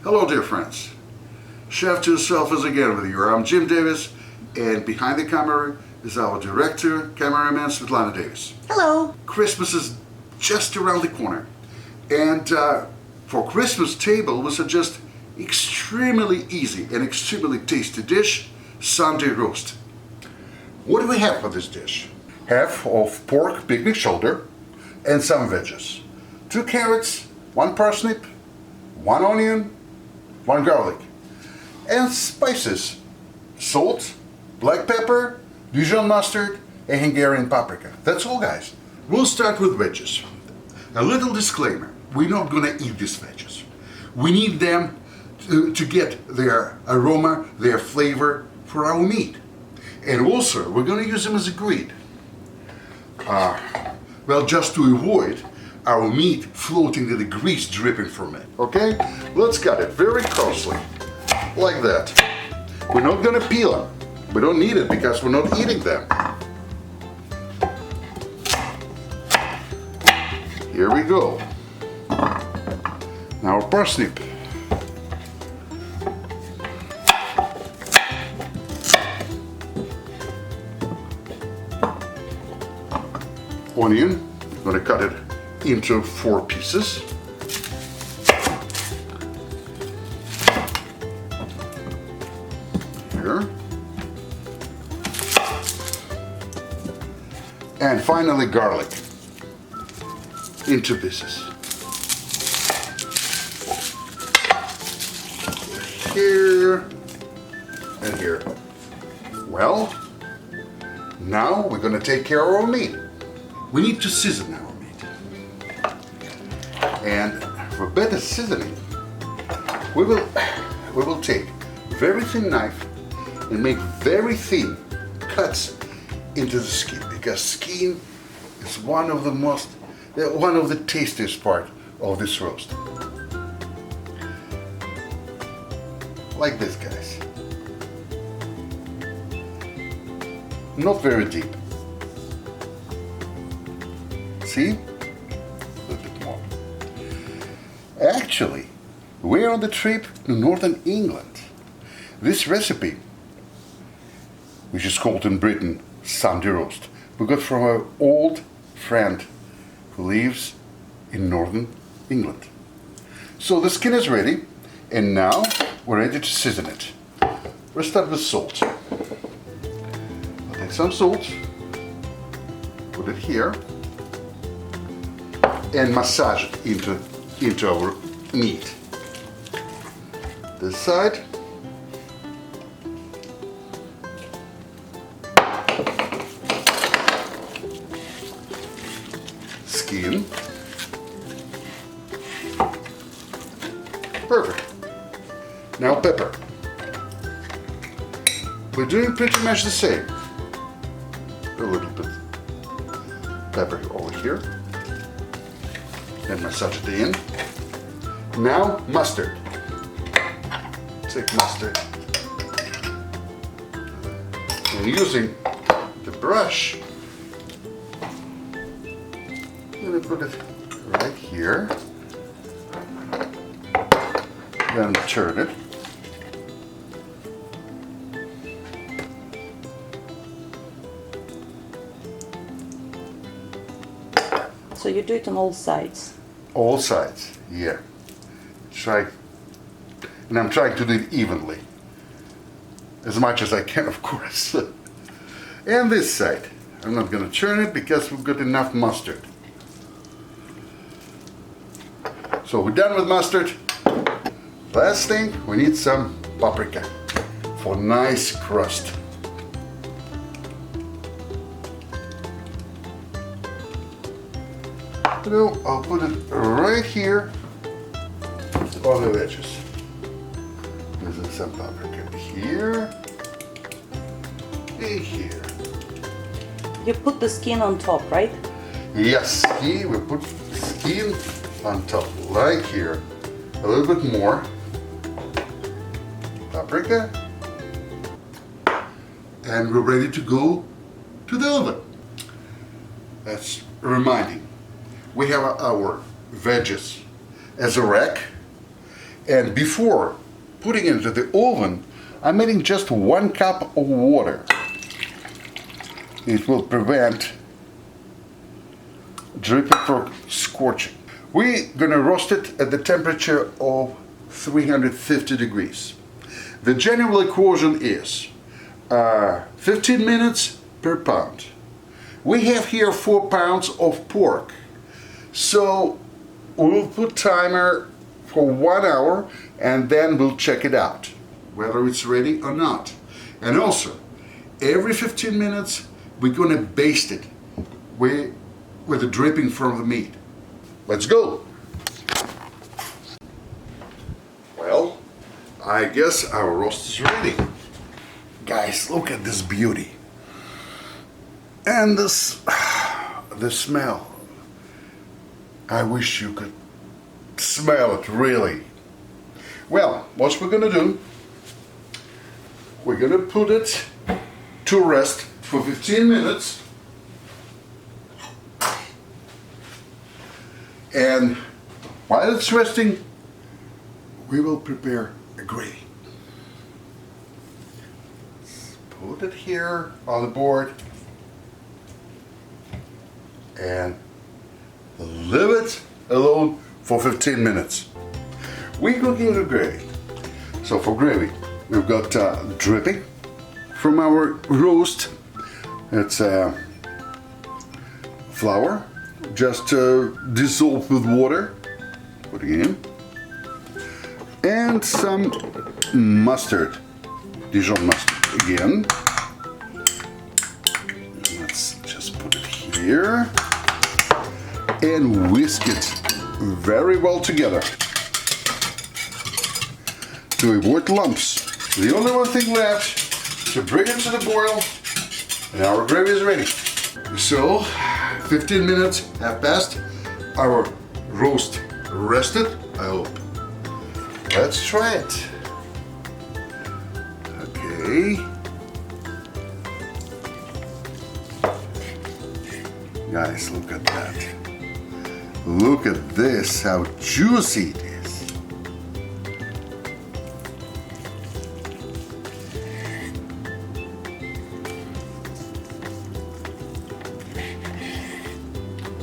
Hello dear friends, Chef to Yourself is again with you. I'm Jim Davis, and behind the camera is our director, cameraman Svetlana Davis. Hello. Christmas is just around the corner, and for Christmas table we suggest extremely easy and extremely tasty dish, Sunday roast. What do we have for this dish? Half of pork picnic shoulder and some veggies. 2 carrots, 1 parsnip, 1 onion, 1 garlic, and spices: salt, black pepper, Dijon mustard, and Hungarian paprika. That's all, guys. We'll start with veggies. A little disclaimer: we're not gonna eat these veggies. We need them to get their aroma, their flavor for our meat. And also, we're gonna use them as a grid. Well, just to avoid our meat floating in the grease dripping from it. Okay? Let's cut it very coarsely, like that. We're not gonna peel them. We don't need it because we're not eating them. Here we go. Now parsnip. Onion, I'm gonna cut it into 4 pieces. Here. And finally garlic into pieces. Here and here. Well, now we're gonna take care of our meat. We need to season our meat. And for better seasoning, we will take very thin knife and make very thin cuts into the skin, because skin is one of the tastiest part of this roast. Like this, guys. Not very deep. See? A little bit more. Actually, we're on the trip to northern England. This recipe, which is called in Britain Sunday roast, we got from our old friend who lives in northern England. So the skin is ready, and now we're ready to season it. We'll start with salt. I'll take some salt, put it here, and massage it into our meat. This side. Skin. Perfect. Now pepper. We're doing pretty much the same. A little bit pepper over here. And massage it in. Now mustard. Take mustard. And using the brush, I'm going to put it right here. Then turn it. So you do it on all sides? All sides, yeah. And I'm trying to do it evenly. As much as I can, of course. And this side. I'm not going to turn it because we've got enough mustard. So we're done with mustard. Last thing, we need some paprika for nice crust. So I'll put it right here on the edges. Using some paprika here and here. You put the skin on top, right? Yes, we put skin on top, like here. A little bit more paprika, and we're ready to go to the oven. That's reminding. We have our veggies as a rack, And before putting it into the oven, I'm adding just 1 cup of water. It will prevent dripping from scorching. We're gonna roast it at the temperature of 350 degrees. The general equation is 15 minutes per pound. We have here 4 pounds of pork. So we'll put timer for 1 hour and then we'll check it out, whether it's ready or not. And also, every 15 minutes, we're gonna baste it with the dripping from the meat. Let's go. Well, I guess our roast is ready. Guys, look at this beauty. And this, the smell. I wish you could smell it, really. Well, what we're gonna do, we're gonna put it to rest for 15 minutes. And while it's resting, we will prepare a gravy. Let's put it here on the board and leave it alone for 15 minutes. We're cooking the gravy. So for gravy, we've got dripping from our roast. It's flour, just dissolved with water, putting in, and some mustard, Dijon mustard again. Let's just put it here and whisk it very well together to avoid lumps. The only one thing left to bring it to the boil, and our gravy is ready. So 15 minutes have passed. Our roast rested, I hope. Let's try it. Okay. Guys, look at that. Look at this, how juicy it is.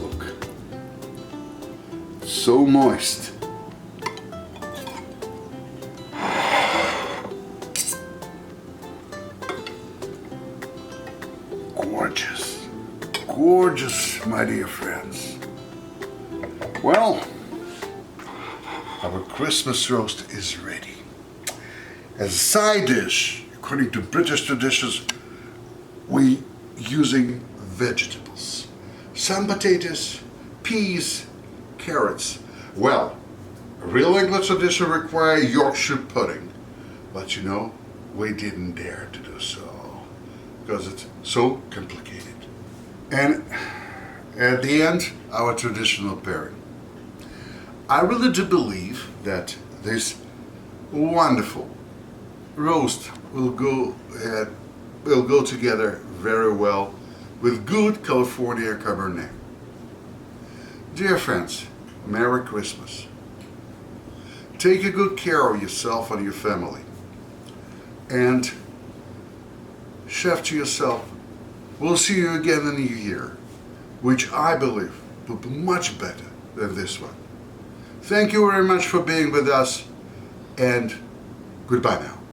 Look. So moist. Gorgeous. Gorgeous, my dear friends. Well, our Christmas roast is ready. As a side dish, according to British traditions, we using vegetables. Some potatoes, peas, carrots. Well, a real English tradition requires Yorkshire pudding. But you know, we didn't dare to do so because it's so complicated. And at the end, our traditional pairing. I really do believe that this wonderful roast will go together very well with good California Cabernet. Dear friends, Merry Christmas. Take a good care of yourself and your family. And chef to yourself, we'll see you again in the new year, which I believe will be much better than this one. Thank you very much for being with us, and goodbye now.